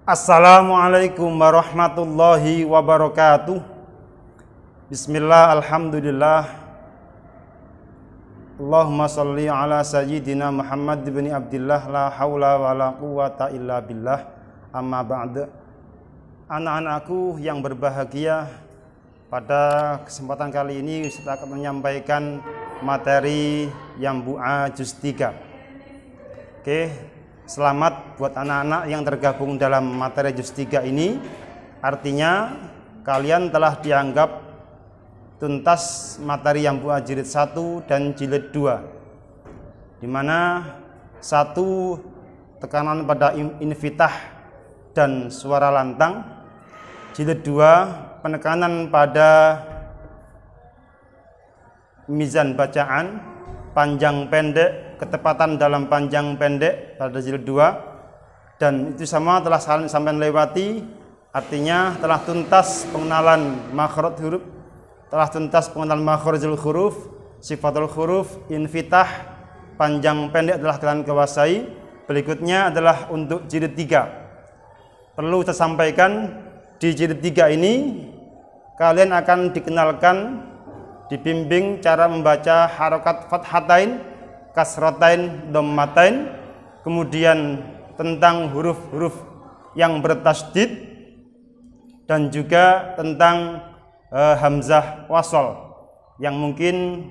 Assalamualaikum warahmatullahi wabarakatuh. Bismillah, alhamdulillah. Allahumma salli ala sayyidina Muhammad bin Abdillah, la hawla wa la quwata illa billah. Amma ba'd. Anak-anakku yang berbahagia, pada kesempatan kali ini saya akan menyampaikan materi Yambu'a Juz 3. Oke, selamat buat anak-anak yang tergabung dalam materi Juz 3 ini. Artinya kalian telah dianggap tuntas materi Yambu'a jilid 1 dan jilid 2, dimana 1 tekanan pada infitah dan suara lantang, jilid 2 penekanan pada mizan bacaan, panjang pendek, ketepatan dalam panjang pendek pada jilid 2, dan itu sama telah sampai lewati. Artinya telah tuntas pengenalan makhraj huruf, telah tuntas pengenalan makhrajul huruf, sifatul huruf, infitah, panjang pendek telah kalian kuasai. Berikutnya adalah untuk jilid 3. Perlu saya sampaikan, di jilid 3 ini kalian akan dikenalkan, dibimbing cara membaca harokat fathatain, kasratain, dhammatain, kemudian tentang huruf-huruf yang bertasydid, dan juga tentang hamzah wasol, yang mungkin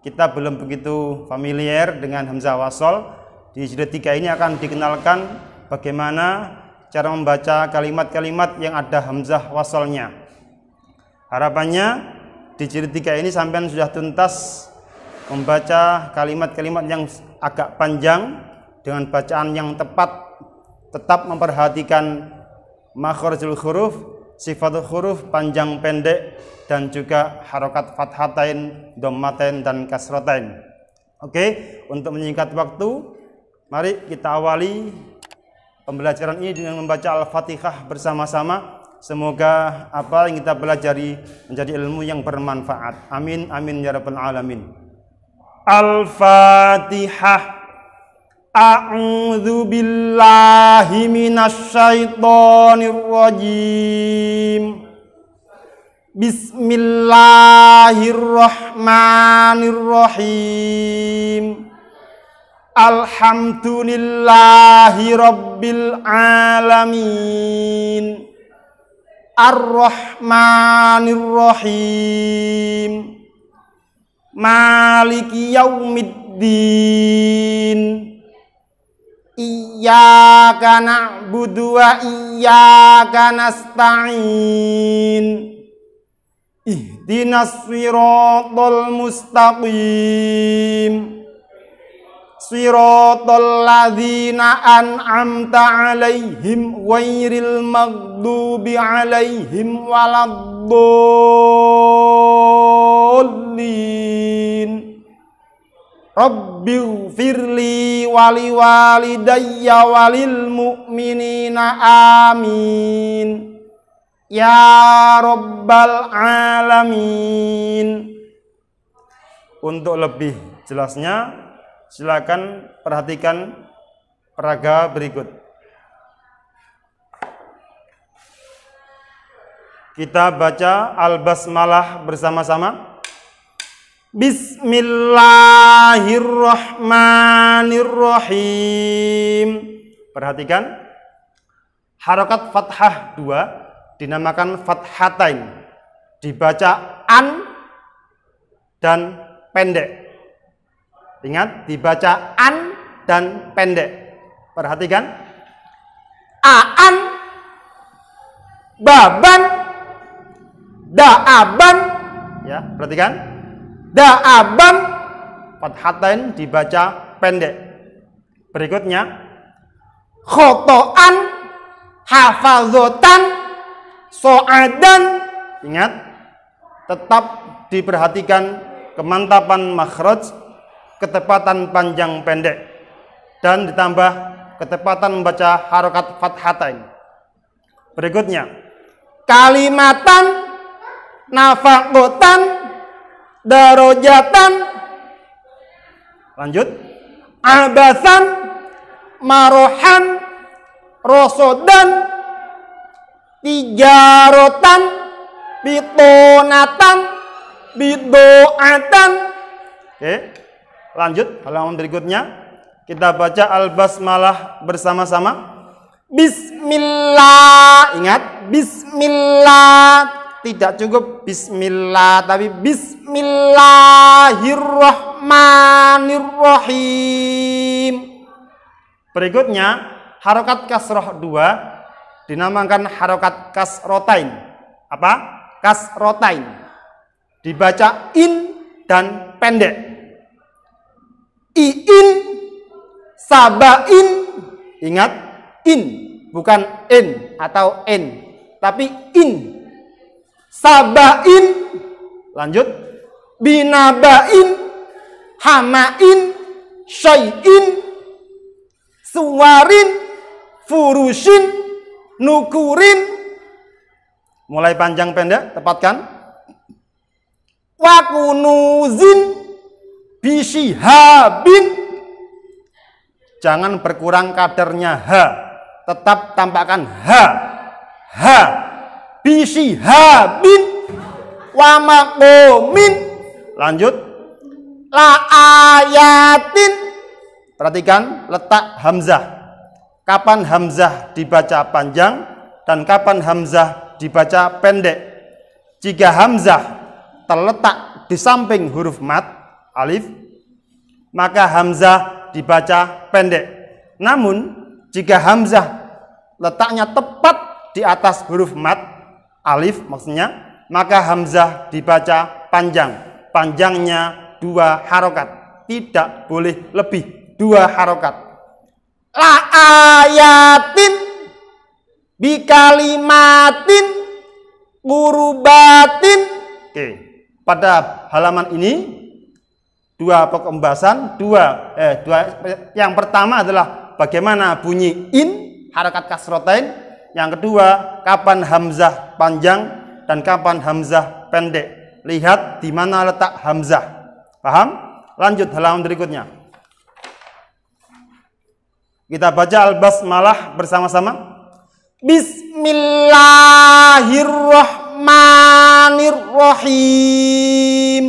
kita belum begitu familiar dengan hamzah wasol. Di jilid 3 ini akan dikenalkan bagaimana cara membaca kalimat-kalimat yang ada hamzah wasolnya. Harapannya di jilid 3 ini sampean sudah tuntas membaca kalimat-kalimat yang agak panjang dengan bacaan yang tepat, tetap memperhatikan makhrajul huruf, sifatul huruf, panjang pendek, dan juga harokat fathatain, dhammatain, dan kasratain. Oke, untuk menyingkat waktu, mari kita awali pembelajaran ini dengan membaca Al-Fatihah bersama-sama. Semoga apa yang kita pelajari menjadi ilmu yang bermanfaat. Amin, amin ya rabbal alamin. Al-Fatihah. A'udzu billahi minasyaitonir rajim. Bismillahirrahmanirrahim. Alhamdulillahi rabbil alamin. Ar-Rahmanir-Rahim. Maliki yaumiddin. Iyyaka na'budu wa iyyaka nasta'in. Ihdinas siratal mustaqim. Siratal ladzina an'amta 'alaihim ghairil maghdubi 'alaihim waladdallin. Rabbighfirli wali walidayya walil mu'minina amin ya rabbal alamin. Untuk lebih jelasnya silakan perhatikan peraga berikut. Kita baca Al-Basmalah bersama-sama. Bismillahirrahmanirrahim. Perhatikan, harokat fathah 2 dinamakan fathatain, dibaca an dan pendek. Ingat, dibaca an dan pendek. Perhatikan, aan, baban, da'aban. Ya, perhatikan. Da'aban, fathatain dibaca pendek. Berikutnya, khoto'an, hafazotan, so'adan. Ingat, tetap diperhatikan kemantapan makhraj, ketepatan panjang pendek, dan ditambah ketepatan membaca harokat fathatain. Berikutnya, kalimatan, nafakotan, darojatan. Lanjut, abasan, marohan, rosodan, tijarotan, bitonatan, bidoatan. Oke, lanjut halaman berikutnya. Kita baca al-basmalah bersama-sama. Bismillah. Ingat, bismillah. Tidak cukup bismillah, tapi bismillahirrahmanirrahim. Berikutnya, harokat kasroh 2 dinamakan harokat kasrotain. Apa? Kasrotain. Dibaca in dan pendek. Iin, sabain. Ingat, in, bukan in atau en, tapi in. Sabain, Lanjut. binabain, hamain, syai'in, suwarin, furusin, nukurin. Mulai panjang pendek, tepatkan. Wakunuzin, bisyihabin. Jangan berkurang kadarnya ha, tetap tampakkan ha. Bisyihabin, wamakomin. Lanjut. La ayatin. Perhatikan letak hamzah. Kapan hamzah dibaca panjang dan kapan hamzah dibaca pendek. Jika hamzah terletak di samping huruf mat, alif, maka hamzah dibaca pendek. Namun, jika hamzah letaknya tepat di atas huruf mat, alif maksudnya, maka hamzah dibaca panjang. Panjangnya 2 harokat. Tidak boleh lebih 2 harokat. La ayatin, bikalimatin, gurubatin. Oke, pada halaman ini 2 pokok pembahasan. Yang pertama adalah bagaimana bunyi in, harokat kasrotain. Yang kedua, kapan hamzah panjang dan kapan hamzah pendek. Lihat di mana letak hamzah. Paham? Lanjut halaman berikutnya. Kita baca al-basmalah bersama-sama. Bismillahirrahmanirrahim.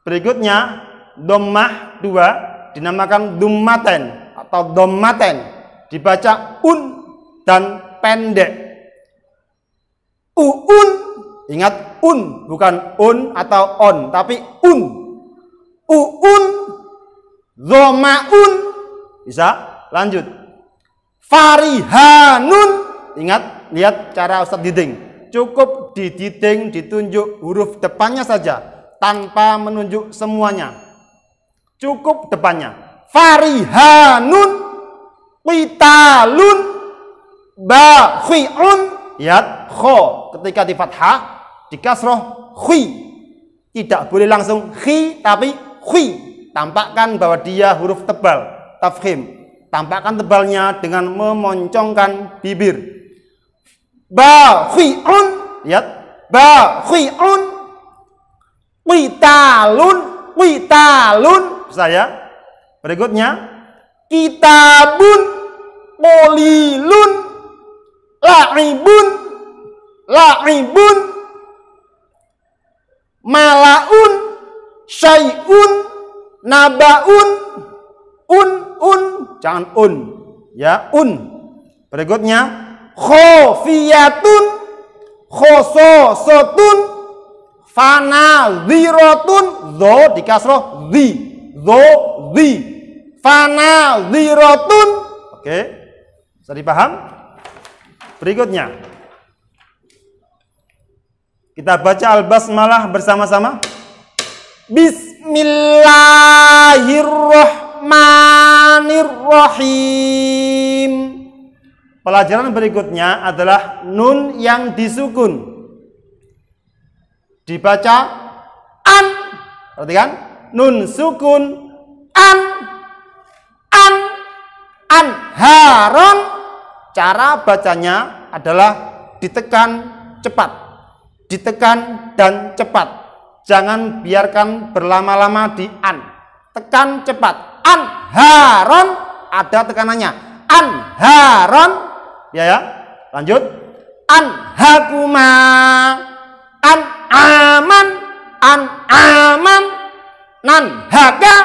Berikutnya, dhammah 2 dinamakan dummaten atau dhammaten. Dibaca un dan pendek. Uun. Ingat, un, bukan un atau on, tapi un. Uun, dhomaun. Bisa? Lanjut. Farihanun. Ingat, lihat cara Ustadz Diding. Cukup dididing, ditunjuk huruf depannya saja, tanpa menunjuk semuanya. Cukup depannya. Farihanun, qitalun, bakhi'un. Lihat, kho ketika di fathah, di kasroh, khi. Tidak boleh langsung khi, tapi khi. Tampakkan bahwa dia huruf tebal, tafkhim. Tampakkan tebalnya dengan memoncongkan bibir. Bakhi'un. Lihat, Bakhi'un, qitalun, qitalun. saya. Berikutnya, Kitabun, qolilun, la'ibun, la'ibun, malaun, syai'un, nabaun, un, jangan un, ya, un. Berikutnya, khofiyatun, khososotun, fanadhiratun. dho di kasroh, dhi, Fanadhiratun. Oke, bisa dipaham? Berikutnya, kita baca al-basmalah bersama-sama. Bismillahirrahmanirrahim. Pelajaran berikutnya adalah nun yang disukun. Dibaca An. perhatikan, nun sukun Anharon. Cara bacanya adalah ditekan cepat, ditekan dan cepat. Jangan biarkan berlama-lama di an. Tekan cepat. Anharon, ada tekanannya. Anharon. Ya. Lanjut. anhakuma, aman, aman, nanhaka,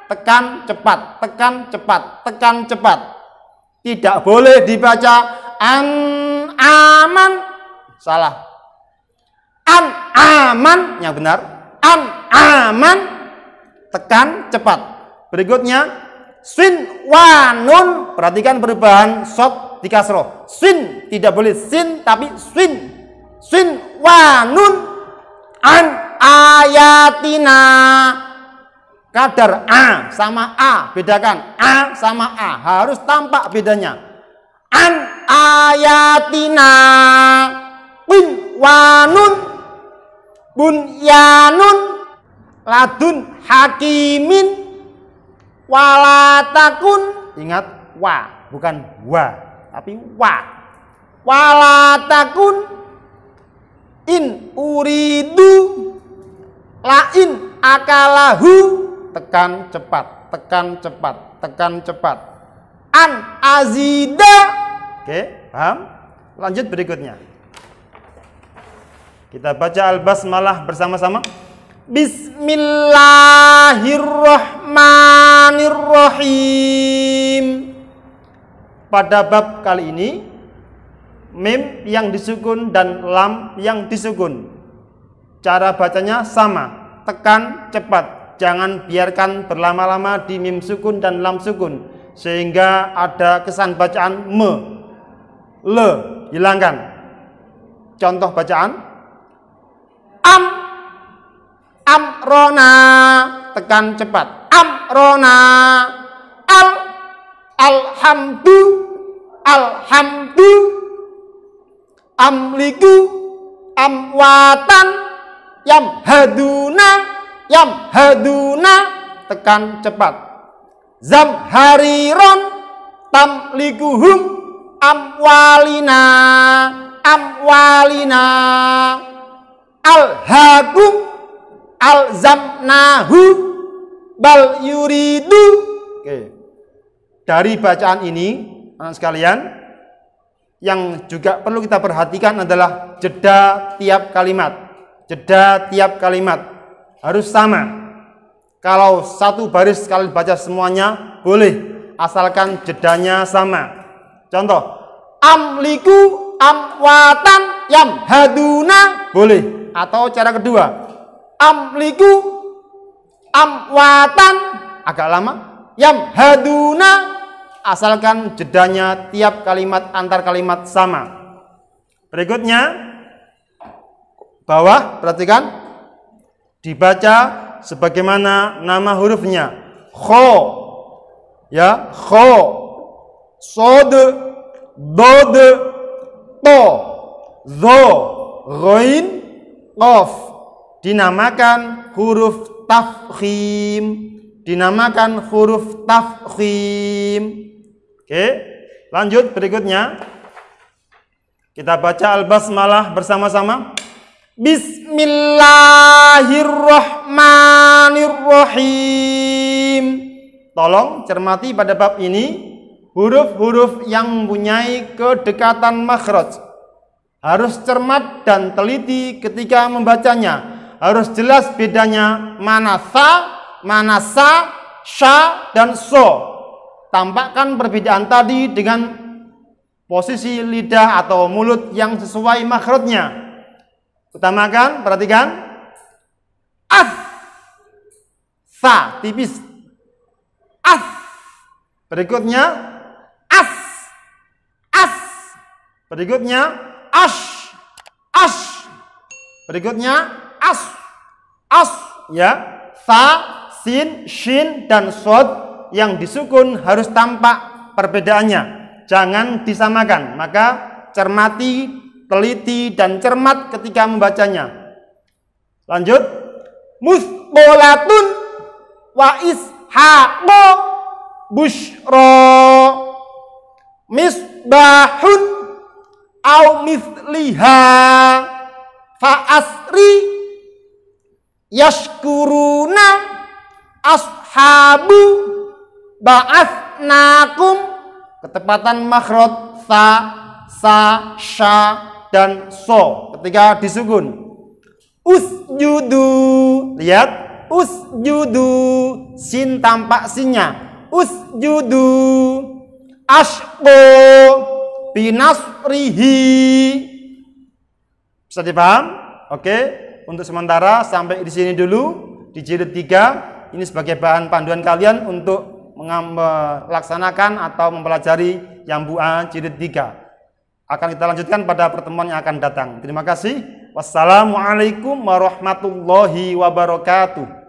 tekan cepat, tekan cepat, tekan cepat. Tidak boleh dibaca aman, salah. Aman yang benar, aman, tekan cepat. Berikutnya sin wa nun, perhatikan perubahan shad di kasroh. Sin tidak boleh sin tapi sin. Sin wa nun an ayatina. Kadar a sama a, bedakan a sama a, harus tampak bedanya. An ayatina win wanun bunyanun ladun hakimin walatakun. Ingat wa, bukan wa, tapi wa. Walatakun in uridu lain akalahu. Tekan cepat, tekan cepat, tekan cepat. An azida. Oke, paham? Lanjut berikutnya. Kita baca al-basmalah bersama-sama. Bismillahirrahmanirrahim. Pada bab kali ini, mim yang disukun dan lam yang disukun. Cara bacanya sama, tekan cepat. Jangan biarkan berlama-lama di mim sukun dan lam sukun sehingga ada kesan bacaan me, le, hilangkan. Contoh bacaan amrona, tekan cepat, amrona. Alhamdu amliku amwatan yamhaduna, tekan cepat. Zamhariron tamlikuhum amwalina alhakum alzamnahu bal yuridu. Oke. Dari bacaan ini, anak sekalian, yang juga perlu kita perhatikan adalah jeda tiap kalimat. Jeda tiap kalimat harus sama. Kalau satu baris kalian baca semuanya boleh, asalkan jedanya sama. Contoh, amliku amwatan yamhaduna, boleh. Atau cara kedua, amliku amwatan, agak lama, yamhaduna, asalkan jedanya tiap kalimat antar kalimat sama. Berikutnya, bawah, perhatikan, dibaca sebagaimana nama hurufnya. Kho, ya, kho, sod, dod, to, zo, ghain, qaf. Dinamakan huruf tafkhim. Dinamakan huruf tafkhim. Oke, lanjut berikutnya. Kita baca al-basmalah bersama-sama. Bismillahirrahmanirrahim. Tolong cermati pada bab ini huruf-huruf yang mempunyai kedekatan makhraj. Harus cermat dan teliti ketika membacanya. Harus jelas bedanya mana sa, mana sa, sha, dan so. Tampakkan perbedaan tadi dengan posisi lidah atau mulut yang sesuai makhrajnya. Utamakan, perhatikan. As, sa, tipis. As. Berikutnya as, as. Berikutnya ash, ash. Berikutnya as, as. Ya, sa, sin, shin, dan sod yang disukun harus tampak perbedaannya. Jangan disamakan. Maka cermati, teliti, dan cermat ketika membacanya. Lanjut. Musbolatun wa ishaqo bushro misbahun au misliha fa asri yashkuruna ashabu ba'athnakum. Ketepatan makhraj sa, sha, dan so ketika disukun. Usjudu, lihat, usjudu, sin tampak sinnya, usjudu. Ashqo binasrihi. Bisa dipaham? Oke, untuk sementara sampai di sini dulu di jilid 3. Ini sebagai bahan panduan kalian untuk melaksanakan atau mempelajari yang bu'a jilid 3. Akan kita lanjutkan pada pertemuan yang akan datang. Terima kasih. Wassalamualaikum warahmatullahi wabarakatuh.